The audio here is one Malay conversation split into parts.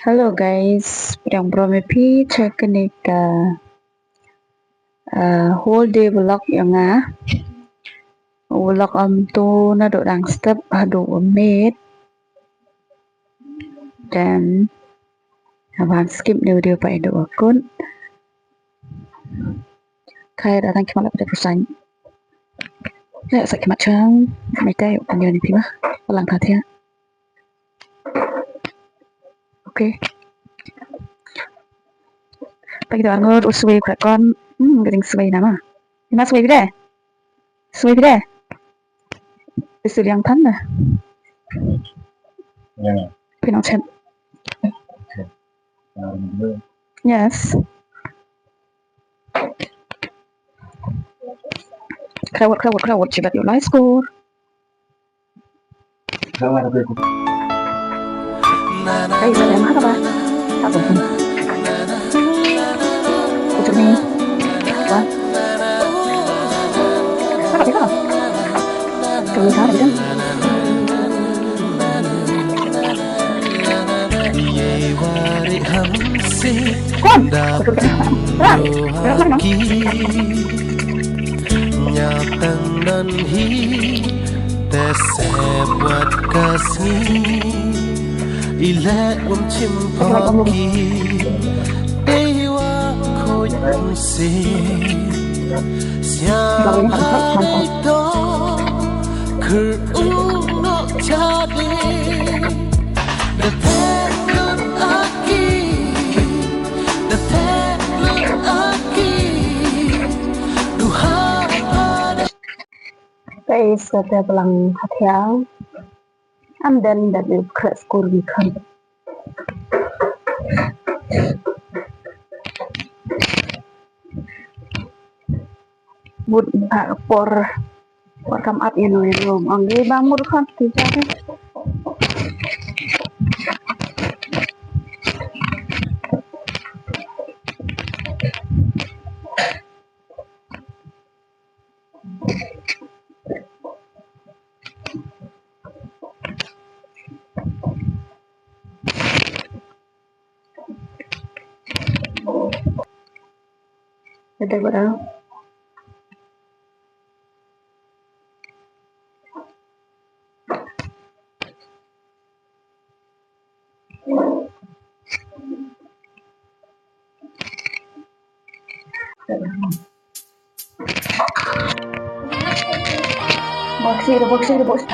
Hello guys, yang promepi cekanika whole day vlog jongnga. Vlog tu Naduh Dagstep Haduh Miet dan abang skip video paidbah akun. Kai datang kemat pada pesan. Ya, saya kemat cang. Mereka yuk panggil ni piba. Pelang hati ya. Oke. Bagi tu anggur usui kon. Geding suai nama. Ini mas suai bide. Suai bide. Isu yang tan lah. Yeah. Phin chat. Yes. Crowd cepat yuk live score. Hey, saya mana apa? Apa pun. Ucap ni. Apa? Apa kita? Kalau kita ada kan? Kon, betul kan? Berapa lama? Nyatang dan hi tesep buat Khasi ilek chim pagi dewa khôi si siang itu kyrkhu no jadi detekun aki duha Guys, saya pelang hati and then that will crash score become would for come up in your room ang ibang mo kan tiga ada berapa box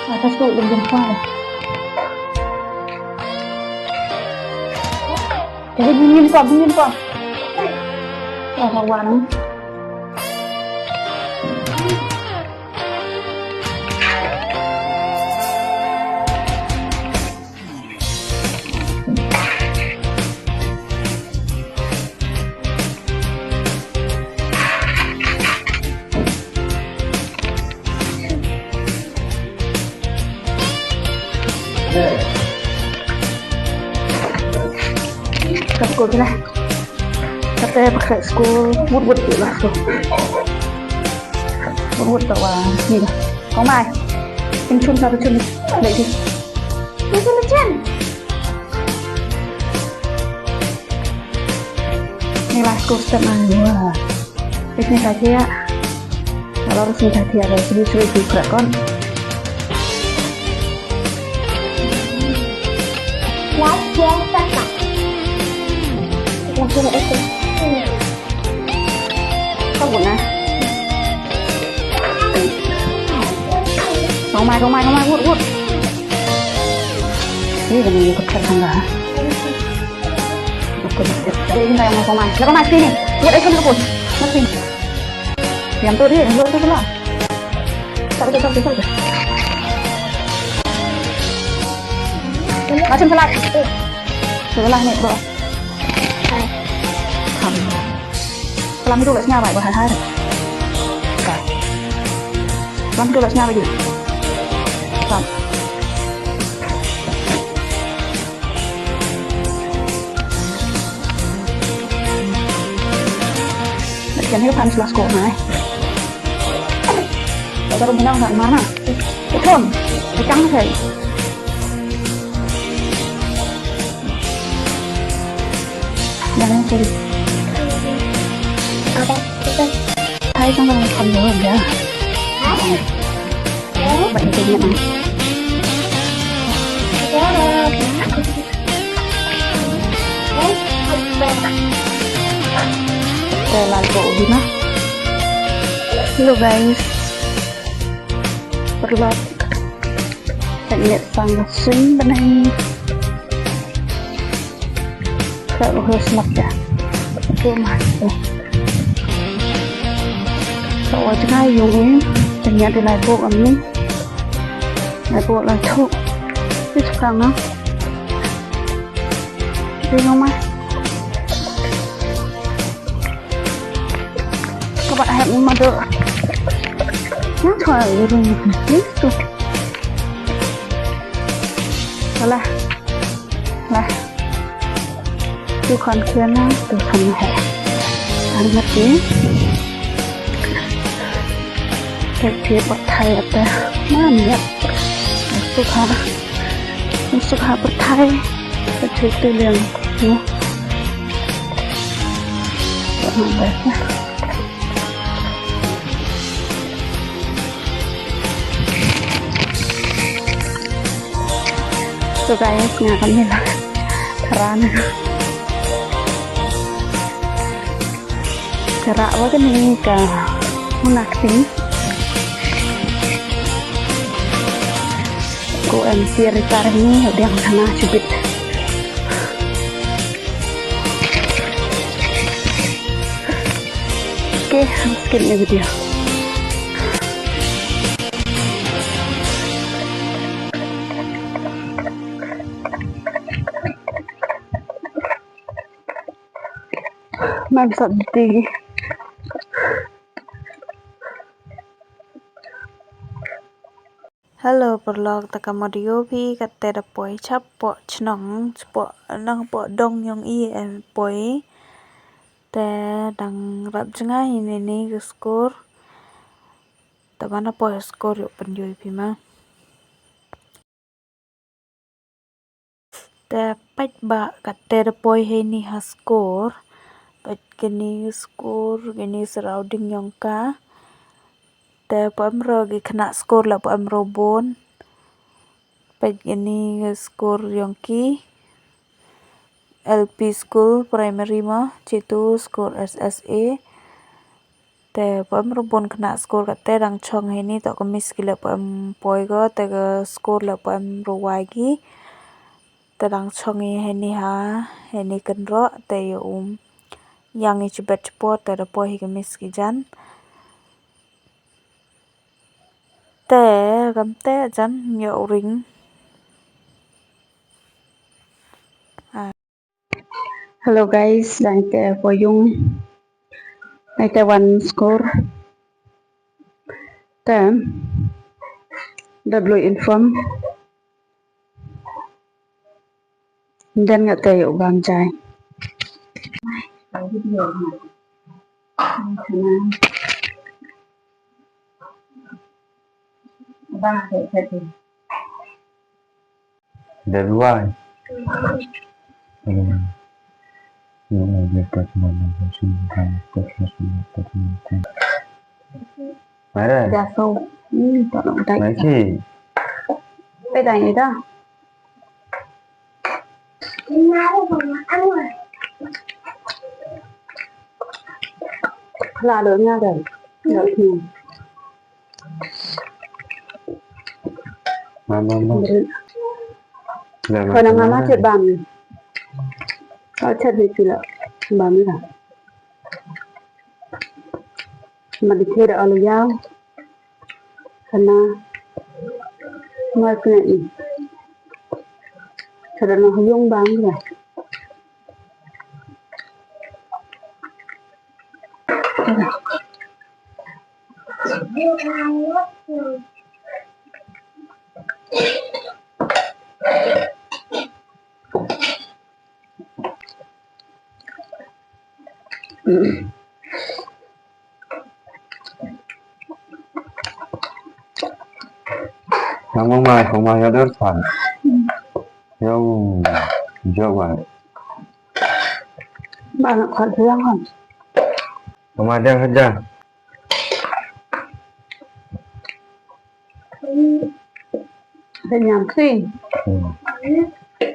atas tu belum file jadi bunyi kok kawan school tu lah. Kata pakai school wood tu lah tu. Wood tu ni lah. Kau mai. Cun satu cun. Leit đi. Cun. Ni lah school step mana? Ini saja. Kalau harus ni saja ada sedikit juga kon. Langsung itu. Kau guna. Kau mai, wood. Ini dengan ikut tertangga. Jadi ini yang kau mai. Kau mai sini. Lihat ikut aku. Masih. Yang tu dia, yang tu lah. Satu. Macam selat. Sebelah ni, bro. Làm cái đồ lại vậy vào hai rồi. Làm cái đồ lại vậy đi. Xong. Jangan lupa panas las kok này. Kita rumah nggak mana? Ikon, ikan sih. Jangan cari. Thấy con không không được rồi. Vậy thì nhận này. Đây là bộ gì đó. Hello guys. Berlat. Cạnh nhận sang shim bên này. Các bạn hơi snap ya. Oke mas. Cậu cho hai dùng em. Chẳng nhận thì lại bộ ẩm linh. Lại bộ lại thuốc. Tiếp tục càng nó. Đi không mai. Các bạn hãy mà được nhắc thoại rồi tiếp tục là tôi còn kia nó từ phần hệ ăn mất tí cái phía bậc thầy ở đây nó miệng xúc hạ bậc thầy cái phía tư liền nhé các bạn biết nhé. So guys, nga kami lang karana karawa kami ka munakting ko em siritar ini udah sana cubit oke, skip ya video. Mantap tinggi. Hello perlog takamodio pi kate da poi chap po chnong po nang po dong yong i poi te dang rap jnga ini skor tabana po skor yo penjoi pi ma te paidbah kate da poi he ni ha skor peit geni skor geni surrounding yong ka te pamro gi khna skor la pamro bon peit geni skor yong ki LP school primary ma chitu skor SSA te pamro bon khna skor kate rang chong he ni to komis ki la pam poi go te ga skor la pamro wai gi te rang chong he ni ha he ni kan ro te yang i chbet chpot te ra poi hi komis ki jan te gam te jan myo ring Hello guys, đang kể của Dung đây Taiwan score tem đã Blei inform dan nggak tahu bang trai ba thể thật That's why. You know, get that money, Mấy đây? ra sâu tạo động tay Mấy chị? cái này này đó là được nha rồi đợi thì Mà hồi nào mà chết bàn ở chết thì chỉ là bàn nữa mà đi chơi ở lối giao karena mai kena ini karena huyung bang ya không mai ở đất phản Dông vậy Bạn khỏi thứ ăn không? Kemudian saja. Bên nhàm khi.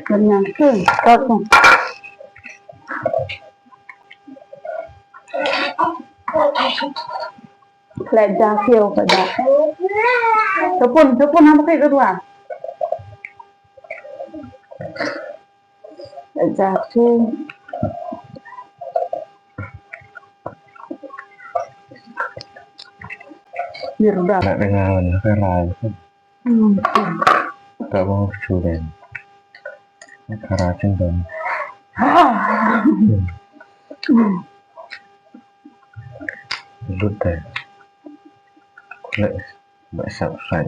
Bên nhàm khi. Tốt không? Lại ra khiêu phải đạt. Thứ phun không có cái đồ à? Lại ra khiêu. Biar udah. Nak dengar kerai. Tak mau sudah. Kerai cendong. Lút teh. Khublei. Bak sập sậy.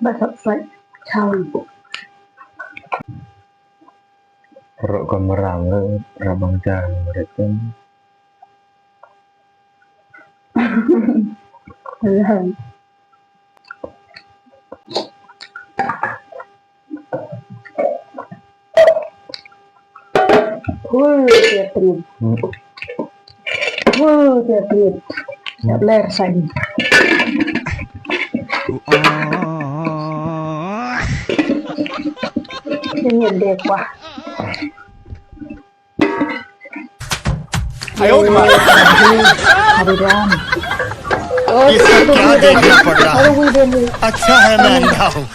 Bak sập sậy. Chào. Perut kau merang ke rabang jang mereka. Dia penyet. Dia penyet. Siap ler saya. Penyet deh quá. Haduh ये सब क्या देखना पड़ रहा है अच्छा है मैं अंधा हूँ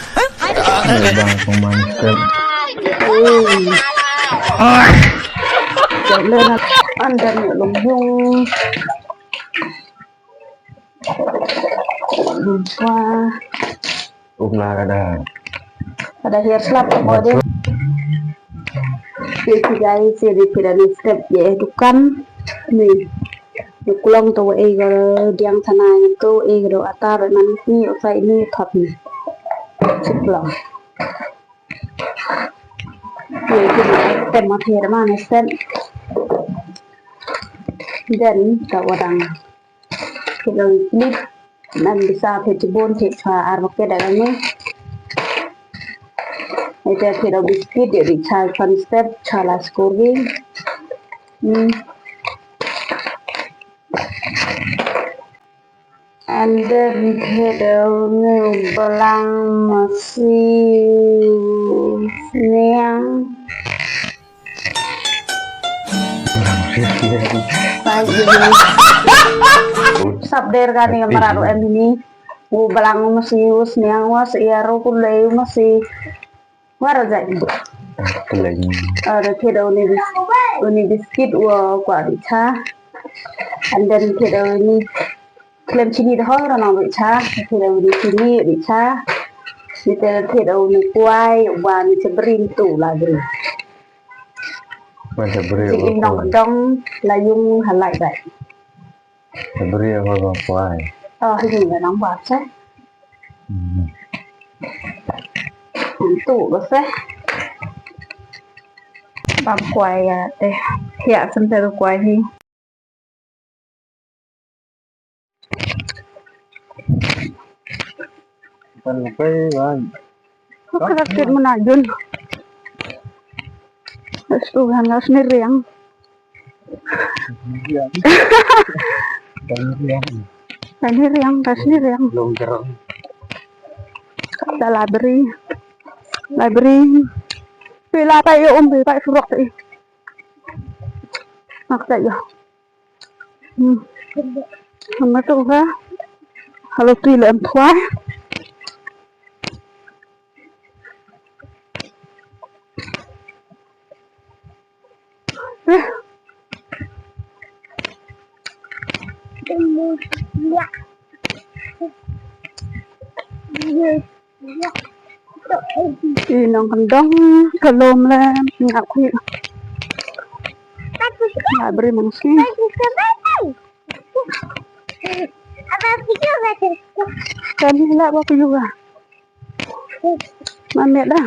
Bang Mynstep. Chạy lên ăn đần lồng dung đường qua ada hair slap apa deh di Mynstep yaitu kan nih di kulong tuh diang tanah itu do atar nanti usai ini top nih sebelah tem materi mana sen dan kawadang kita klip dan bisa shibun armake dalamnya itu kita biskuit dari Mynstep chala skorgi and then kita belang masih yang sabder kan yang meraru ini belang masih yang iaro Khublei masih waraja itu ada kita uni biskuit kwa dicha and then kita ini klaim sini dah orang nak dicha kita uni sini dicha kita uni kuai wan seberin tu lagi jingim nong jong là dung hành lại vậy Beri apa kuai. hình như là nóng bọt chứ tủ đó chứ bám quài để hiện xem theo quài thì Kan lepai bang. kok sakit menajun Tuhan nggak sendiri yang sendiri yang Belum jeruk. ada library pila tayo pila surak tayo mặc tayo sama tuh ha halo pila em thoa thì nó còn đông cả lồm lên ngạo khuyên lại beri mangsi kan hila apa juga mana dah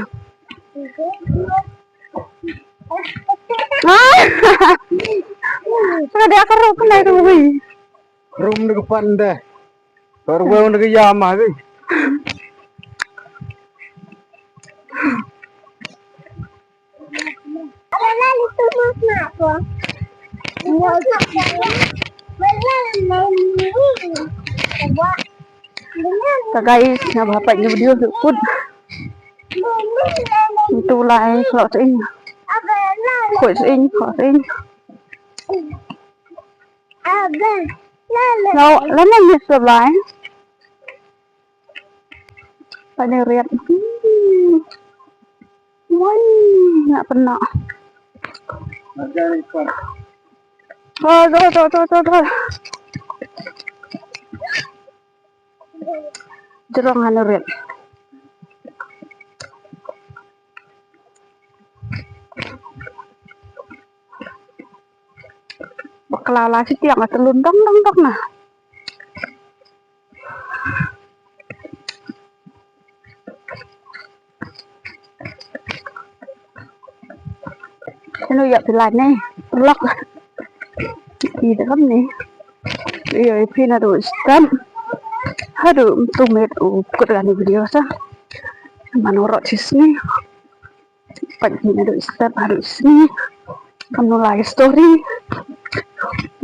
ada akar apa naik tu bi Rum dekat pandai. Baru dekat Yamaha tu. guys, nga bapak niyo video pun itu lại họ sẽ khỏi sinh họ sinh nó lắm là nhiệt sập lại phải này riết nggak pernah thôi jerong anu riet baklala si tiang at lundang nah nó dập thì lại nè lóc gì đó lắm nè bây giờ Phin Naduh Dagstep Haduh Miet ikut dengan video sa menurut sini Phin Naduh Dagstep Haduh sini kamu like story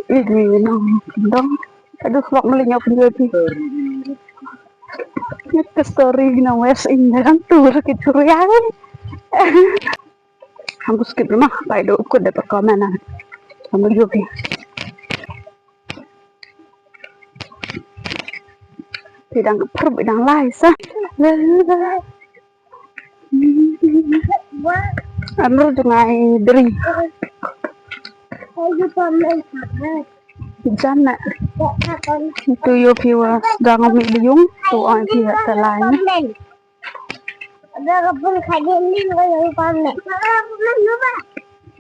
ini dong aduh vlog melinyap video ini ke story na wes ini kan tur kecurian kamu skip rumah paidbah ikut dapat komenan kamu juga bidang per bidang lain sah anu jengai deri jana itu yo piwa sedang miliung tu orang pihak selain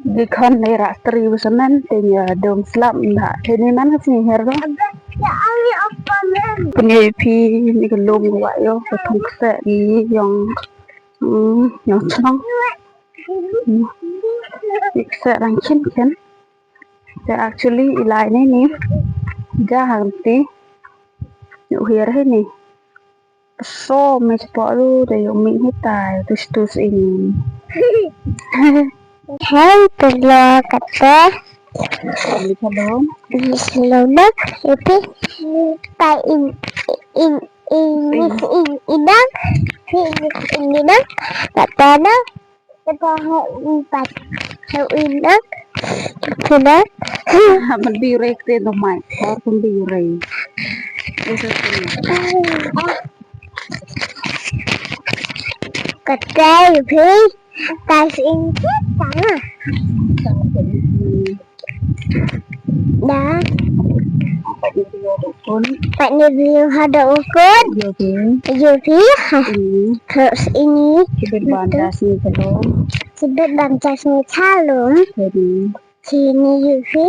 di kan nera teri besanan tanya dom selam dah ini mana sih herga punya pi ni kelung wa yo potong kse ni yang senang kse rangkin kan actually ilai ni jahan ti iohi ni so me sepuluh de yung min hitai tus ini hai perlu kata hello selama itu tai inang kata na kata empat inang sudah berdiri ke rumah or berdiri kata iohi tas ini sama dah Pak Naduh Haduh ukut iohi terus ini sebut bangsa calon sini iohi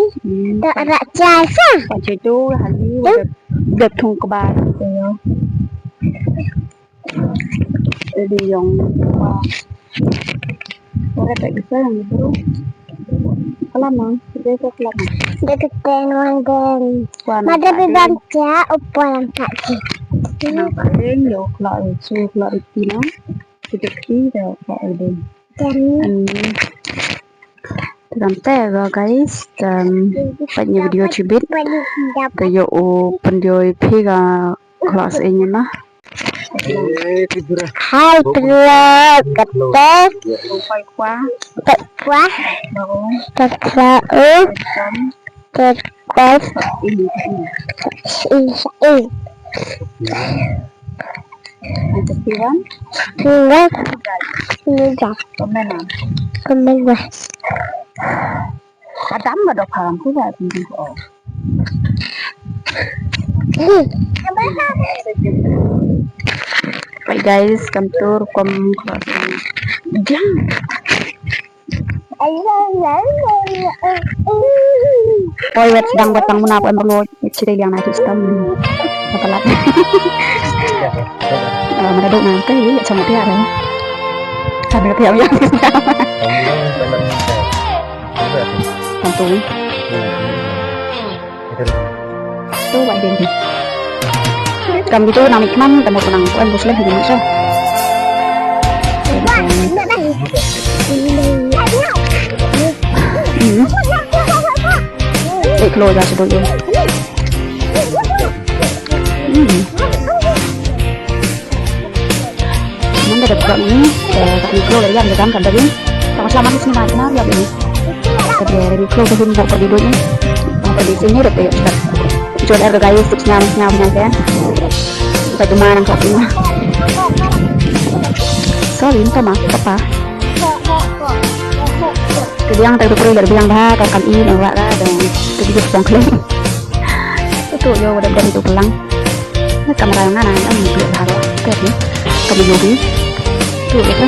tak rakyat macam itu hari udah thùng kiba jadi yang orang tak bisa yang itu kelama dia kelama dekat tenuan ada bangsa apa yang tak nah paling yo kelak itu no sedikit dah kelak itu dan tega guys banyak video cibit kayo pendioi piga kelas ini nah hai perlu kata kuah terkuat ini kecilan tinggal komenan kadang ada paham juga tentang Baik guys, kantor kelas jang. Boy wet sedang batang menapa yang perlu cerita yang nanti setahun setelah menaduk nanti ya sama tiara sambil tiap yang tentu itu baik deh kamu itu namik man temu penang tuan muslim di masa keluar dah sebut tu. Mana ada program ni? Tapi keluar dari yang dalam kan tadi. Kalau selama di sini macam mana ini? Tapi dari keluar ke sini buat pergi dulu. Di sini ada jual harga gaya senyap kan? Kita cuma nak kopi mah. Sorry, minta maaf apa? Kebiang tak perlu dari biang dah, kan ini nak lah dan kebiang pongkleng. Itu yo udah dari itu pulang. Ini kamera yang mana? Ini beli harga, tapi kami yogi. Tu ya.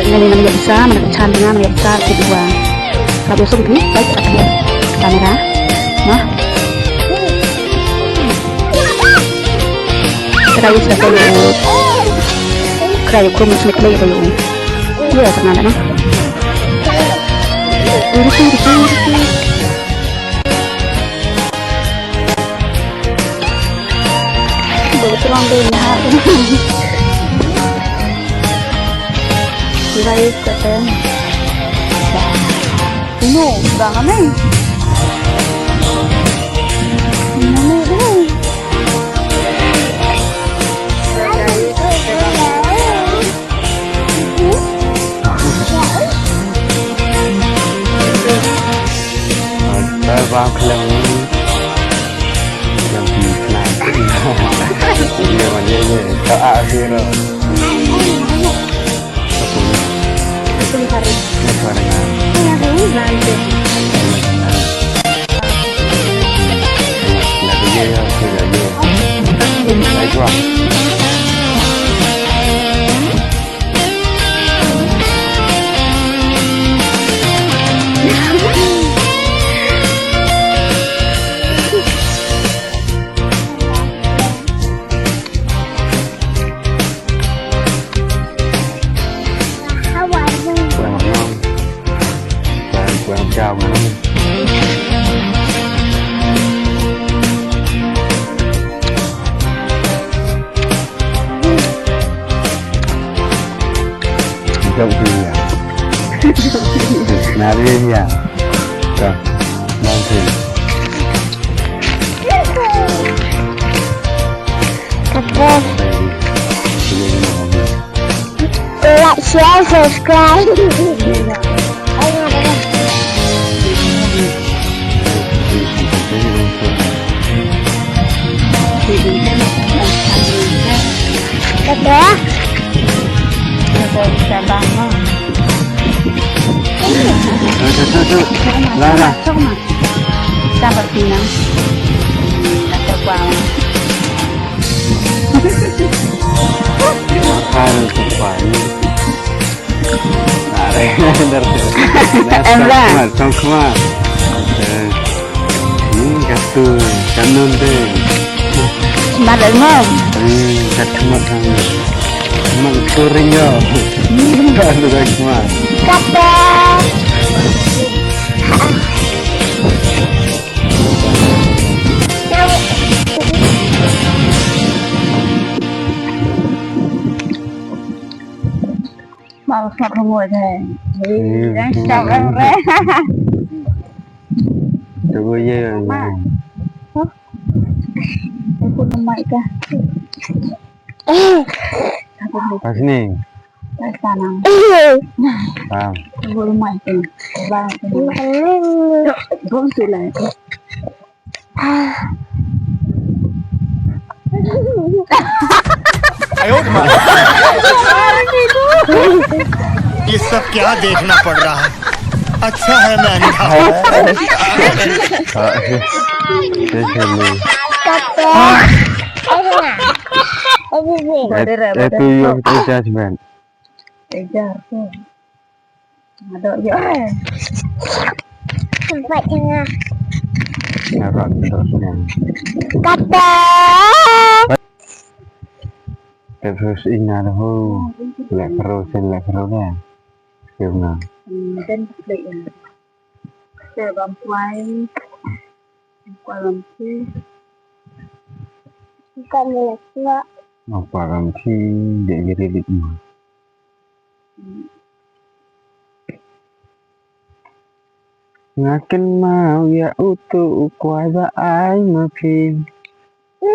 Ini namanya besar, mana kecil dengan namanya besar kedua. Kalau besok ni, baik tak dia kamera, nah. Kita sudah tahu. Kerja kru mesti Blei tahu. Iya sangat nah. Ini. Betul orang dengar. Guys, kata. Ini banget nih. Vào khẩu yang dikenal dia mana tak ada rồi chào mà Dậu gì à? Nào đi nhỉ? Rồi, mang thử. Like, share, subscribe. Kata saya bangun. Lah. Sabar pinang. Tak terbang. Makan kepala. Nare, Emlah. Sama. Ini katu kanun deh. Malah ngom. Katu makan. Mak kuring yo. Kan tu semua. kata Mau sắp ngồi thế. Đang sắp ăn rẽ. Tụi tôi về rồi. Cái phút nó mày cả. Pas ni. Tại sao nào? Faham. Cái phút nó mày tình. Ba. Vốn sự lại. ये सब क्या देखना पड़ रहा है अच्छा है मैं अंधा हूं Itu yang judgment. Kejar tu. Ada je. Sampai tengah Narok terusnya. kata Terus ingat dah. Lek terus dah. Gimana? Dan Blei. Saya bampuai. Bampuai. bukan milik gua. Apa ramsi dia jadi ritme. ngaken mau ya utu quay ba ai mà Phin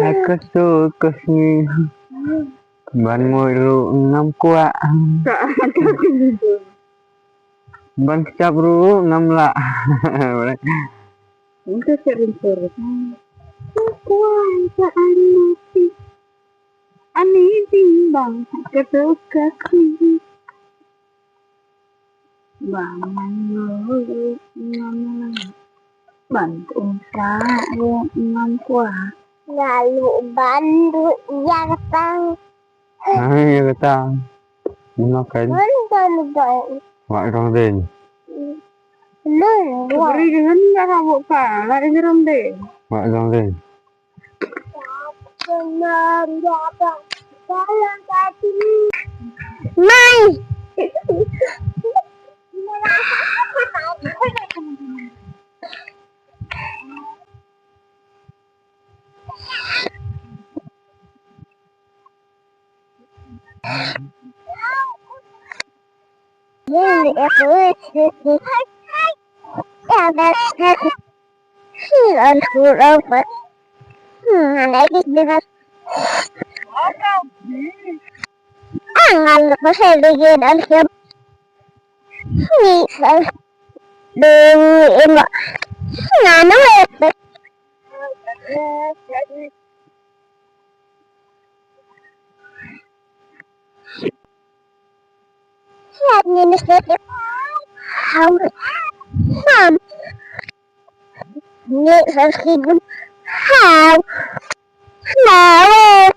hai cái số cái sngi ban ngồi ru ngam qua ban cap ru ngam la Itu sering kuai sa anati ani timbang ketukasi bangan ngulu ngam bantu sa ngam qua lalu bandu yang tang ai người ta nó cái nonton ngoại trong đền beri dengan nggak kamu pak lari nyeram deh ngoại trong đền Mai Angan masih lagi dan siap bisa dengan nano siap ini siap ham ini shibun ham now